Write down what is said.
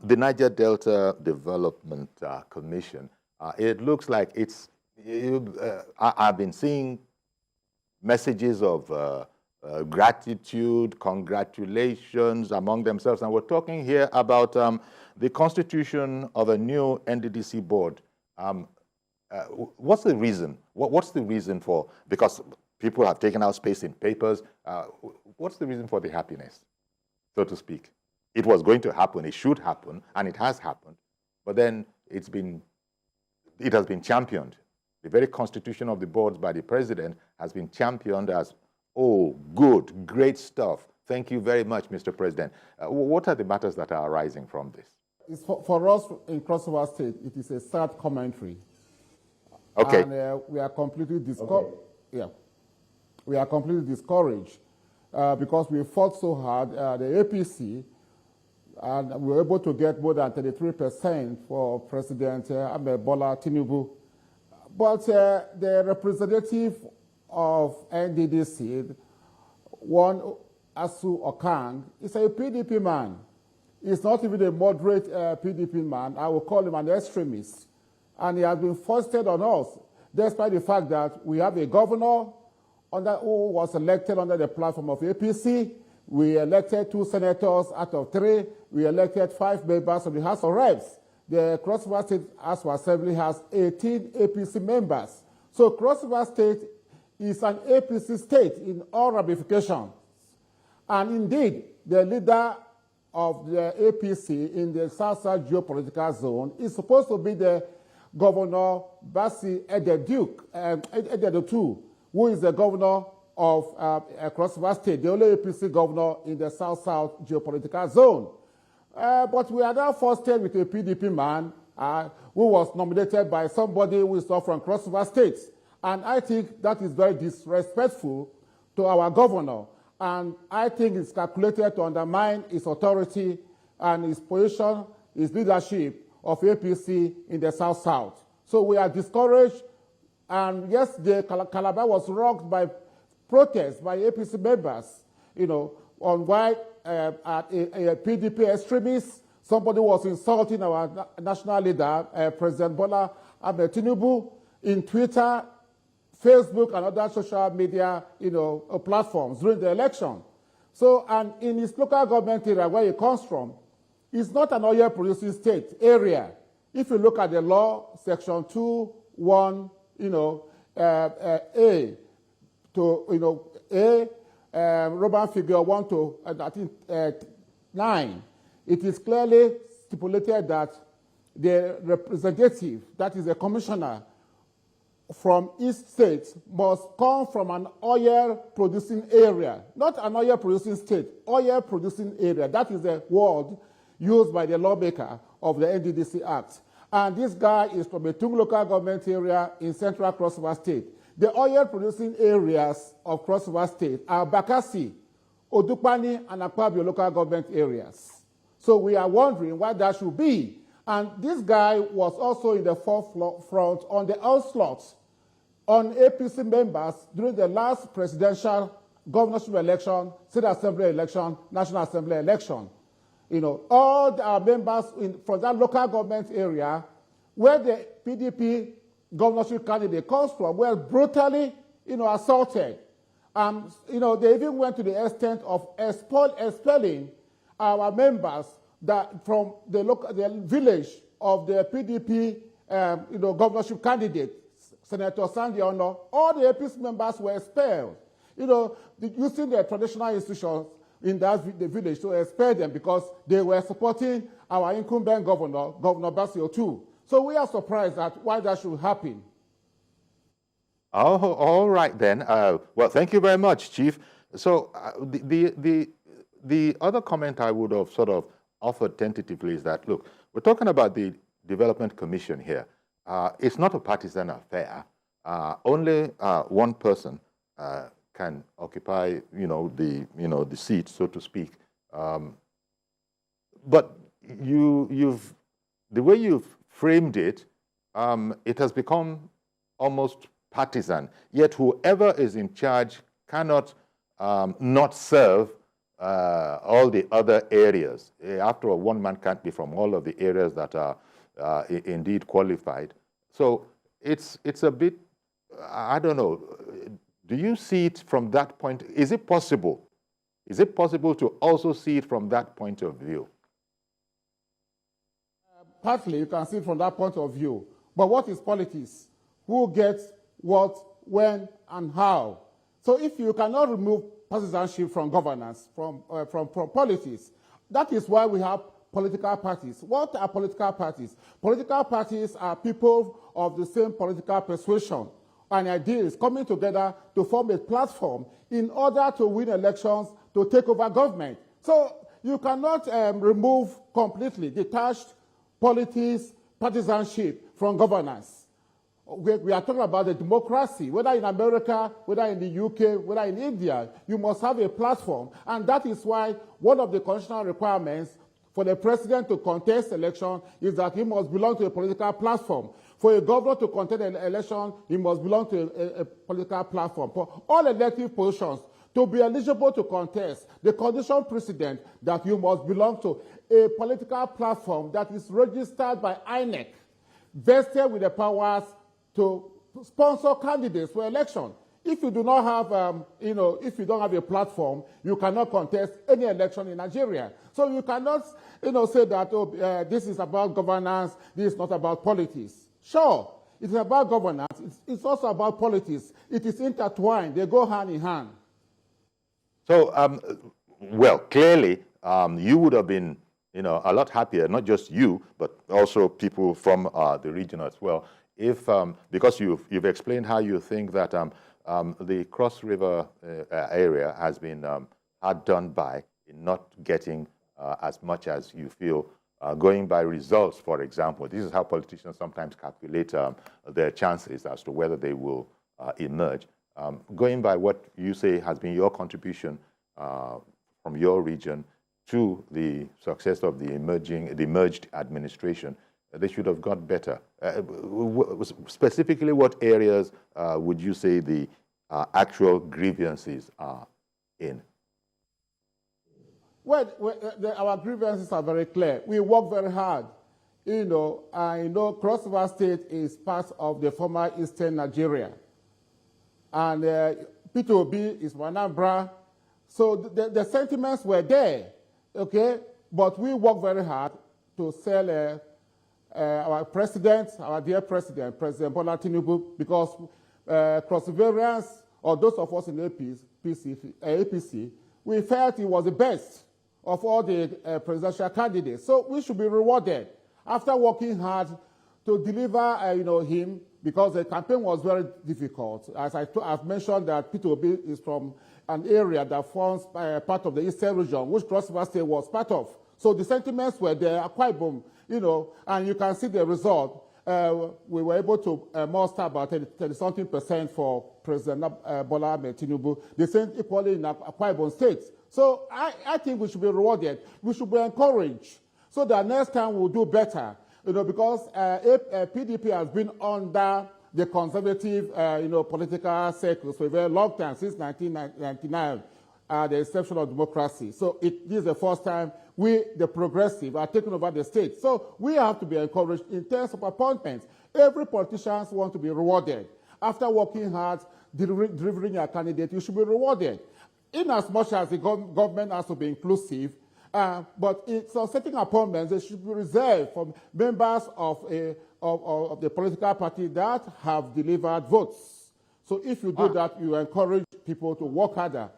The Niger Delta Development Commission, it looks like I've been seeing messages of gratitude, congratulations among themselves. And we're talking here about the constitution of a new NDDC board. What's the reason? What's the reason for, because people have taken out space in papers, what's the reason for the happiness, so to speak? It was going to happen, it should happen, and it has happened, but then it has been championed. The very constitution of the boards by the president has been championed as, oh, good, great stuff. Thank you very much, Mr. President. What are the matters that are arising from this? It's for us in Cross-River State, it is a sad commentary. Okay. And we are completely discouraged. Okay. Yeah, we are completely discouraged because we fought so hard. The APC, and we were able to get more than 33% for President Bola Tinubu. But the representative of NDDC, one Asu Okang, is a PDP man. He's not even a moderate PDP man. I will call him an extremist. And he has been foisted on us, despite the fact that we have a governor who was elected under the platform of APC. We elected 2 senators out of 3. We elected 5 members of the House of Reps. The Cross-River State House of Assembly has 18 APC members. So Cross-River State is an APC state in all ramifications. And indeed, the leader of the APC in the South-South geopolitical zone is supposed to be the Governor Basi Ededu, who is the governor of Cross-River State, the only APC governor in the South-South geopolitical zone. But we are now forced with a PDP man who was nominated by somebody who is not from Cross-River State. And I think that is very disrespectful to our governor. And I think it's calculated to undermine his authority and his position, his leadership of APC in the South-South. So we are discouraged. And yes, the Calabar was rocked by protests by APC members, on why a PDP extremist, somebody was insulting our national leader, President Bola Tinubu, in Twitter, Facebook, and other social media, platforms during the election. So, and in his local government area where he comes from, it's not an oil-producing state area. If you look at the law, Section 2(1), A to Roman figure 1 to 9, it is clearly stipulated that the representative, that is a commissioner from each state, must come from an oil-producing area, not an oil-producing state, oil-producing area. That is the word used by the lawmaker of the NDDC Act. And this guy is from a Tung local government area in central Cross-River State. The oil-producing areas of Cross-River State are Bakassi, Odukpani, and Akpabio local government areas. So we are wondering why that should be. And this guy was also in the forefront on the onslaught on APC members during the last presidential, governorship election, state assembly election, national assembly election. All our members from that local government area where the PDP governorship candidate comes from were brutally, assaulted. They even went to the extent of expelling our members from the village of the PDP, governorship candidate, Senator Sandy Ono. All the APC members were expelled. Using the traditional institutions in the village to expel them because they were supporting our incumbent governor, Governor Basio too. So we are surprised at why that should happen. Oh, all right then. Well, thank you very much, Chief. So the other comment I would have sort of offered tentatively is that, look, we're talking about the Development Commission here. It's not a partisan affair. Only one person can occupy, the seat, so to speak. But the way you've framed it, it has become almost partisan. Yet whoever is in charge cannot not serve all the other areas. After all, one man can't be from all of the areas that are indeed qualified. So it's a bit, I don't know, do you see it from that point? Is it possible? Is it possible to also see it from that point of view? Partly, you can see it from that point of view. But what is politics? Who gets what, when, and how? So if you cannot remove partisanship from governance, from politics, that is why we have political parties. What are political parties? Political parties are people of the same political persuasion and ideas coming together to form a platform in order to win elections, to take over government. So you cannot remove completely, detached politics, partisanship from governance. We are talking about the democracy, whether in America, whether in the UK, whether in India, you must have a platform. And that is why one of the constitutional requirements for the president to contest election is that he must belong to a political platform. For a governor to contest an election, he must belong to a political platform. For all elective positions, to be eligible to contest, the condition precedent that you must belong to a political platform that is registered by INEC, vested with the powers to sponsor candidates for election. If you do not have, if you don't have a platform, you cannot contest any election in Nigeria. So you cannot, say that this is about governance, this is not about politics. Sure, it is about governance. It's also about politics. It is intertwined. They go hand in hand. So, well, clearly, you would have been, a lot happier, not just you, but also people from the region as well, if, because you've explained how you think that the Cross River area has been hard done by in not getting as much as you feel, going by results, for example. This is how politicians sometimes calculate their chances as to whether they will emerge. Going by what you say has been your contribution from your region to the success of the emerged administration, they should have got better. Specifically, what areas would you say the actual grievances are in? Well, our grievances are very clear. We work very hard. Cross River State is part of the former Eastern Nigeria. And P2B is Anambra. So the sentiments were there, okay? But we work very hard to sell our president, our dear president, President Bola Tinubu, because Cross Riverians, or those of us in APC, we felt he was the best of all the presidential candidates. So we should be rewarded after working hard to deliver, him, because the campaign was very difficult. As I've mentioned that P2B is from an area that forms part of the Eastern region, which Cross River State was part of. So the sentiments were there, quite boom, and you can see the result. We were able to muster about 30-something% for President Bola Tinubu. The same equally in Akwa Ibom State. So I think we should be rewarded. We should be encouraged so that next time we'll do better. Because PDP has been under the conservative, political circles for a very long time, since 1999, the exception of democracy. So this is the first time we, the progressive, are taking over the state. So we have to be encouraged in terms of appointments. Every politician wants to be rewarded. After working hard, delivering a candidate, you should be rewarded. In as much as the government has to be inclusive, but so setting appointments, they should be reserved for members of the political party that have delivered votes. So if you do that, you encourage people to work harder